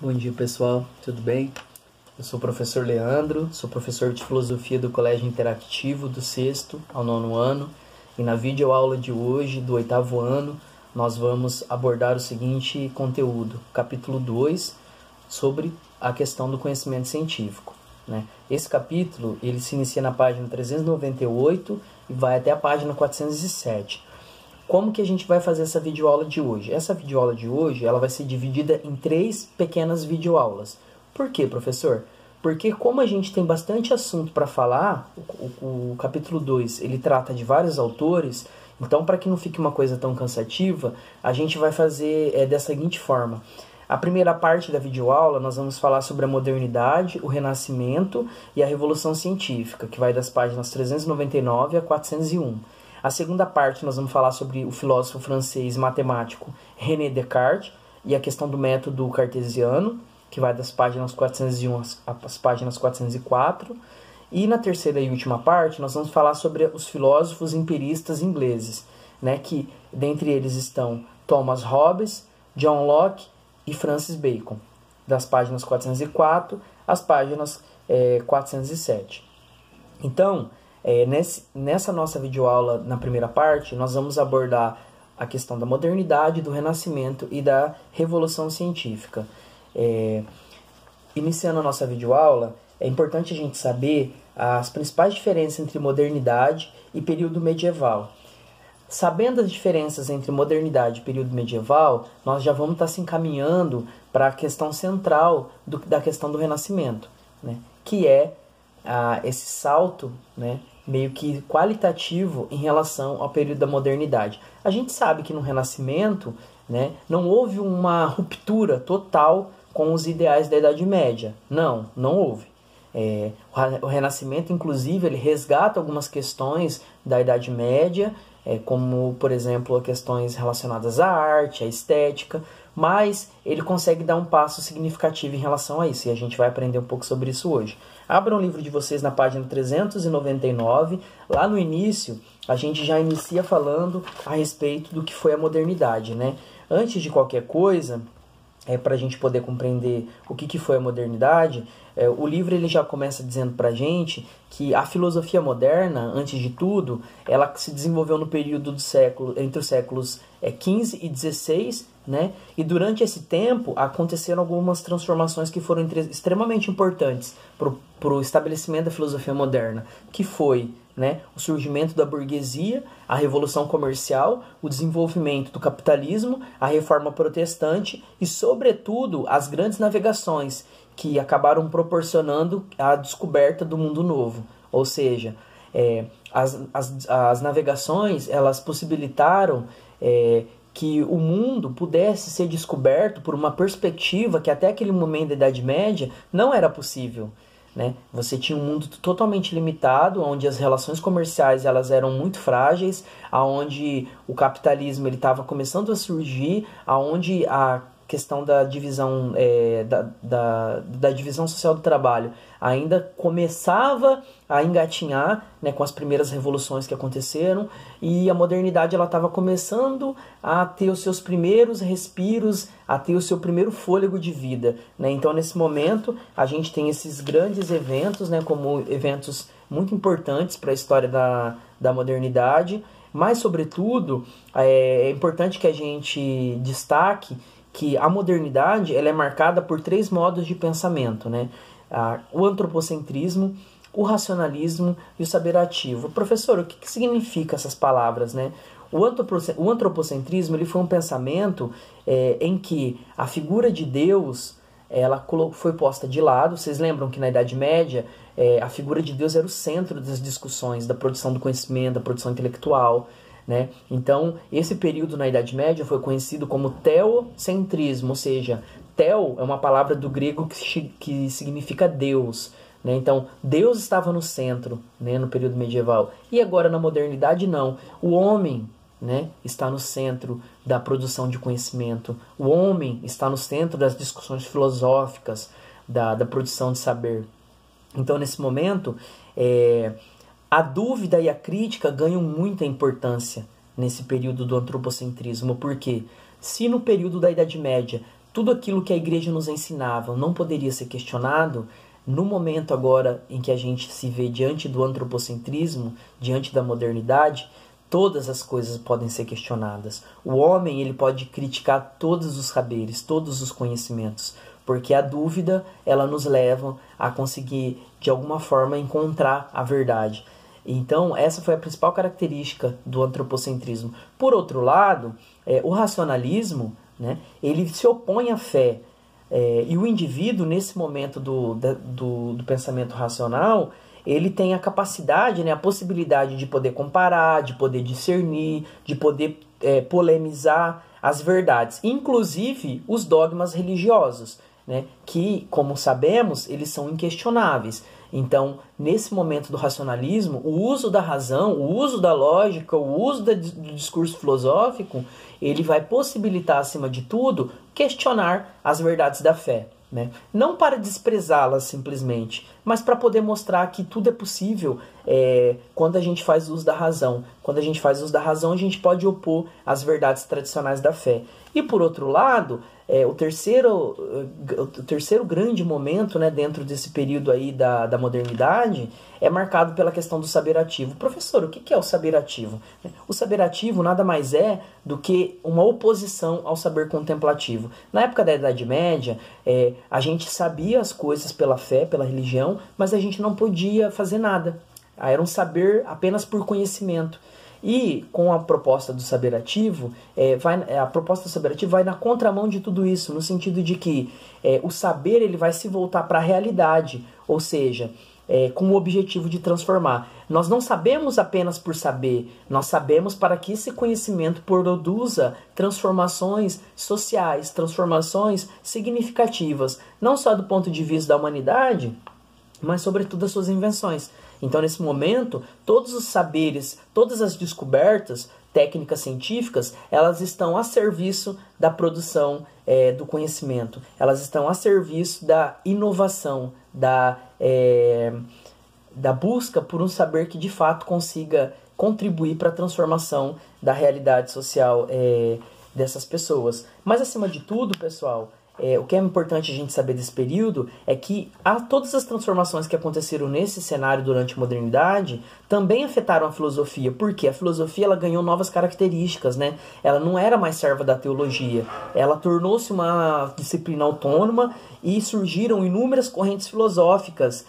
Bom dia, pessoal, tudo bem? Eu sou o professor Leandro, sou professor de filosofia do Colégio Interativo do 6º ao 9º ano, e na videoaula de hoje, do 8º ano, nós vamos abordar o seguinte conteúdo, capítulo 2, sobre a questão do conhecimento científico, né? Esse capítulo, ele se inicia na página 398 e vai até a página 407. Como que a gente vai fazer essa videoaula de hoje? Essa videoaula de hoje, ela vai ser dividida em 3 pequenas videoaulas. Por quê, professor? Porque como a gente tem bastante assunto para falar, o capítulo 2, ele trata de vários autores, então para que não fique uma coisa tão cansativa, a gente vai fazer da seguinte forma. A primeira parte da videoaula, nós vamos falar sobre a modernidade, o renascimento e a revolução científica, que vai das páginas 399 a 401. A segunda parte nós vamos falar sobre o filósofo francês matemático René Descartes e a questão do método cartesiano, que vai das páginas 401 às páginas 404. E na terceira e última parte nós vamos falar sobre os filósofos empiristas ingleses, né, que dentre eles estão Thomas Hobbes, John Locke e Francis Bacon, das páginas 404 às páginas 407. Então, nessa nossa videoaula, na primeira parte, nós vamos abordar a questão da modernidade, do renascimento e da revolução científica. Iniciando a nossa videoaula, é importante a gente saber as principais diferenças entre modernidade e período medieval. Sabendo as diferenças entre modernidade e período medieval, nós já vamos estar se encaminhando para a questão central da questão do renascimento, né? Que é esse salto, né, meio que qualitativo em relação ao período da modernidade. A gente sabe que no Renascimento, né, não houve uma ruptura total com os ideais da Idade Média. Não houve. O Renascimento, inclusive, ele resgata algumas questões da Idade Média, como, por exemplo, questões relacionadas à arte, à estética, mas ele consegue dar um passo significativo em relação a isso, e a gente vai aprender um pouco sobre isso hoje. Abram o livro de vocês na página 399, lá no início a gente já inicia falando a respeito do que foi a modernidade, né? Antes de qualquer coisa, para a gente poder compreender o que foi a modernidade, o livro ele já começa dizendo para a gente que a filosofia moderna, antes de tudo, ela se desenvolveu no período entre os séculos XV e XVI, né? E durante esse tempo aconteceram algumas transformações que foram extremamente importantes para o estabelecimento da filosofia moderna, que foi, né, o surgimento da burguesia, a revolução comercial, o desenvolvimento do capitalismo, a reforma protestante e, sobretudo, as grandes navegações que acabaram proporcionando a descoberta do mundo novo. Ou seja, as navegações elas possibilitaram que o mundo pudesse ser descoberto por uma perspectiva que até aquele momento da Idade Média não era possível, né? Você tinha um mundo totalmente limitado, onde as relações comerciais elas eram muito frágeis, onde o capitalismo estava começando a surgir, onde a questão da divisão, da divisão social do trabalho ainda começava a engatinhar, né, com as primeiras revoluções que aconteceram, e a modernidade ela estava começando a ter os seus primeiros respiros, a ter o seu primeiro fôlego de vida, né? Então, nesse momento, a gente tem esses grandes eventos, né, como eventos muito importantes para a história da modernidade, mas, sobretudo, é importante que a gente destaque que a modernidade ela é marcada por 3 modos de pensamento, né? O antropocentrismo, o racionalismo e o saber ativo. Professor, o que significa essas palavras, né? O antropocentrismo ele foi um pensamento em que a figura de Deus ela foi posta de lado. Vocês lembram que na Idade Média a figura de Deus era o centro das discussões, da produção do conhecimento, da produção intelectual, né? Então, esse período na Idade Média foi conhecido como teocentrismo, ou seja, teo é uma palavra do grego que significa Deus, né? Então, Deus estava no centro, né, no período medieval. E agora, na modernidade, não. O homem, né, está no centro da produção de conhecimento. O homem está no centro das discussões filosóficas, da produção de saber. Então, nesse momento, a dúvida e a crítica ganham muita importância nesse período do antropocentrismo, porque se no período da Idade Média tudo aquilo que a igreja nos ensinava não poderia ser questionado, no momento agora em que a gente se vê diante do antropocentrismo, diante da modernidade, todas as coisas podem ser questionadas. O homem, ele pode criticar todos os saberes, todos os conhecimentos, porque a dúvida, ela nos leva a conseguir, de alguma forma, encontrar a verdade. Então, essa foi a principal característica do antropocentrismo. Por outro lado, o racionalismo, né, ele se opõe à fé. E o indivíduo, nesse momento do pensamento racional, ele tem a capacidade, né, a possibilidade de poder comparar, de poder discernir, de poder polemizar as verdades, inclusive os dogmas religiosos, né, que, como sabemos, eles são inquestionáveis. Então, nesse momento do racionalismo, o uso da razão, o uso da lógica, o uso do discurso filosófico, ele vai possibilitar, acima de tudo, questionar as verdades da fé, né? Não para desprezá-las simplesmente, mas para poder mostrar que tudo é possível quando a gente faz uso da razão. Quando a gente faz uso da razão, a gente pode opor as verdades tradicionais da fé. E por outro lado, o terceiro grande momento, né, dentro desse período aí da modernidade é marcado pela questão do saber ativo. Professor, o que é o saber ativo? O saber ativo nada mais é do que uma oposição ao saber contemplativo. Na época da Idade Média, a gente sabia as coisas pela fé, pela religião, mas a gente não podia fazer nada. Era um saber apenas por conhecimento. E com a proposta do saber ativo, a proposta do saber ativo vai na contramão de tudo isso, no sentido de que o saber ele vai se voltar para a realidade, ou seja, com o objetivo de transformar. Nós não sabemos apenas por saber, nós sabemos para que esse conhecimento produza transformações sociais, transformações significativas, não só do ponto de vista da humanidade, mas sobretudo das suas invenções. Então, nesse momento, todos os saberes, todas as descobertas técnicas científicas, elas estão a serviço da produção do conhecimento. Elas estão a serviço da inovação, da busca por um saber que, de fato, consiga contribuir para a transformação da realidade social dessas pessoas. Mas, acima de tudo, pessoal, o que é importante a gente saber desse período é que todas as transformações que aconteceram nesse cenário durante a modernidade também afetaram a filosofia, porque a filosofia ela ganhou novas características, né? Ela não era mais serva da teologia, ela tornou-se uma disciplina autônoma e surgiram inúmeras correntes filosóficas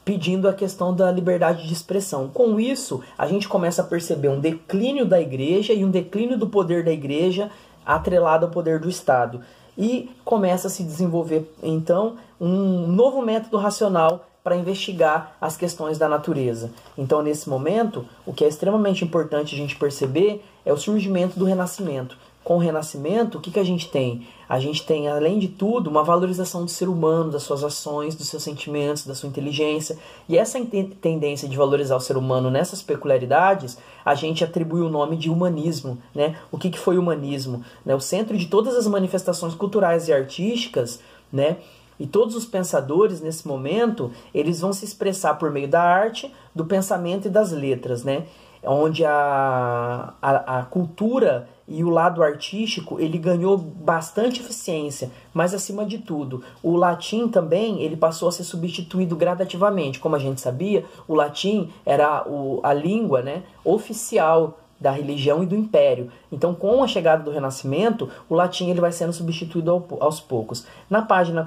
pedindo a questão da liberdade de expressão. Com isso, a gente começa a perceber um declínio da igreja e um declínio do poder da igreja atrelado ao poder do Estado. E começa a se desenvolver, então, um novo método racional para investigar as questões da natureza. Então, nesse momento, o que é extremamente importante a gente perceber é o surgimento do Renascimento. Com o Renascimento, o que a gente tem? A gente tem, além de tudo, uma valorização do ser humano, das suas ações, dos seus sentimentos, da sua inteligência. E essa tendência de valorizar o ser humano nessas peculiaridades, a gente atribui o nome de humanismo, né? O que foi o humanismo? O centro de todas as manifestações culturais e artísticas, né? E todos os pensadores, nesse momento, eles vão se expressar por meio da arte, do pensamento e das letras, né? Onde a cultura e o lado artístico ele ganhou bastante eficiência, mas acima de tudo, o latim também ele passou a ser substituído gradativamente. Como a gente sabia, o latim era a língua, né, oficial da religião e do império. Então, com a chegada do Renascimento, o latim ele vai sendo substituído aos poucos. Na página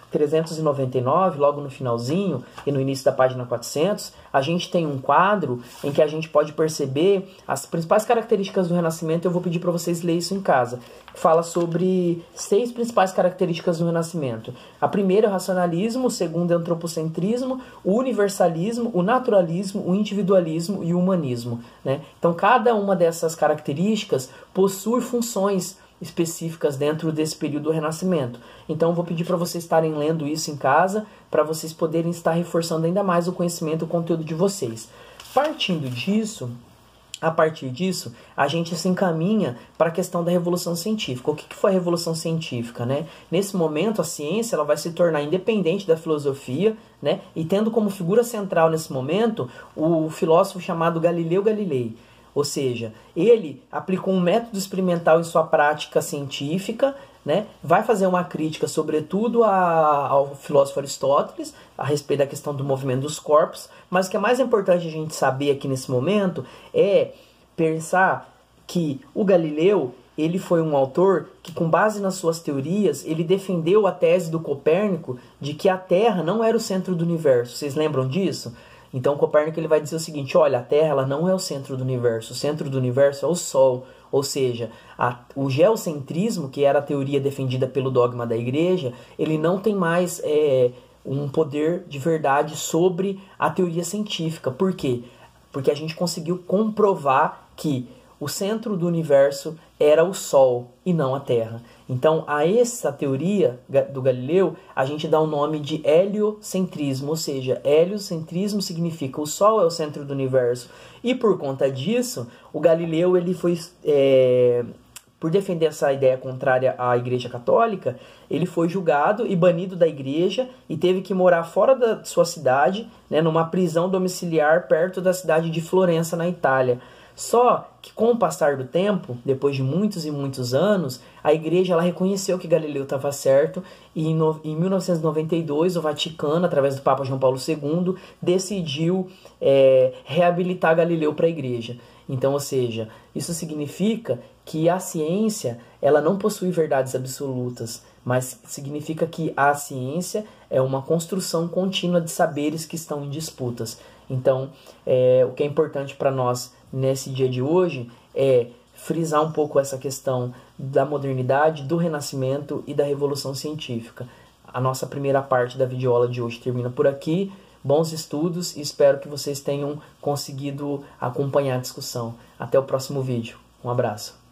399, logo no finalzinho e no início da página 400, a gente tem um quadro em que a gente pode perceber as principais características do Renascimento. Eu vou pedir para vocês lerem isso em casa. Fala sobre 6 principais características do Renascimento. A primeira é o racionalismo, o segundo é o antropocentrismo, o universalismo, o naturalismo, o individualismo e o humanismo, né? Então, cada uma dessas características possui funções específicas dentro desse período do Renascimento. Então eu vou pedir para vocês estarem lendo isso em casa, para vocês poderem estar reforçando ainda mais o conhecimento e o conteúdo de vocês. A partir disso, a gente se encaminha para a questão da Revolução Científica. O que foi a Revolução Científica, né? Nesse momento, a ciência ela vai se tornar independente da filosofia, né? E tendo como figura central nesse momento o filósofo chamado Galileu Galilei. Ou seja, ele aplicou um método experimental em sua prática científica, né, vai fazer uma crítica, sobretudo ao filósofo Aristóteles, a respeito da questão do movimento dos corpos, mas o que é mais importante a gente saber aqui nesse momento é pensar que o Galileu, ele foi um autor que, com base nas suas teorias, ele defendeu a tese do Copérnico de que a Terra não era o centro do universo. Vocês lembram disso? Então Copérnico ele vai dizer o seguinte: olha, a Terra ela não é o centro do universo, o centro do universo é o Sol. Ou seja, o geocentrismo, que era a teoria defendida pelo dogma da Igreja, ele não tem mais um poder de verdade sobre a teoria científica. Por quê? Porque a gente conseguiu comprovar que o centro do universo era o Sol e não a Terra. Então, a essa teoria do Galileu, a gente dá o nome de heliocentrismo, ou seja, heliocentrismo significa o Sol é o centro do universo. E por conta disso, o Galileu ele foi, por defender essa ideia contrária à Igreja Católica, ele foi julgado e banido da igreja e teve que morar fora da sua cidade, né, numa prisão domiciliar perto da cidade de Florença, na Itália. Só que com o passar do tempo, depois de muitos e muitos anos, a igreja ela reconheceu que Galileu estava certo e em 1992 o Vaticano, através do Papa João Paulo II, decidiu reabilitar Galileu para a igreja. Então, ou seja, isso significa que a ciência ela não possui verdades absolutas, mas significa que a ciência é uma construção contínua de saberes que estão em disputas. Então, o que é importante para nós nesse dia de hoje é frisar um pouco essa questão da modernidade, do renascimento e da revolução científica. A nossa primeira parte da videoaula de hoje termina por aqui. Bons estudos e espero que vocês tenham conseguido acompanhar a discussão. Até o próximo vídeo. Um abraço.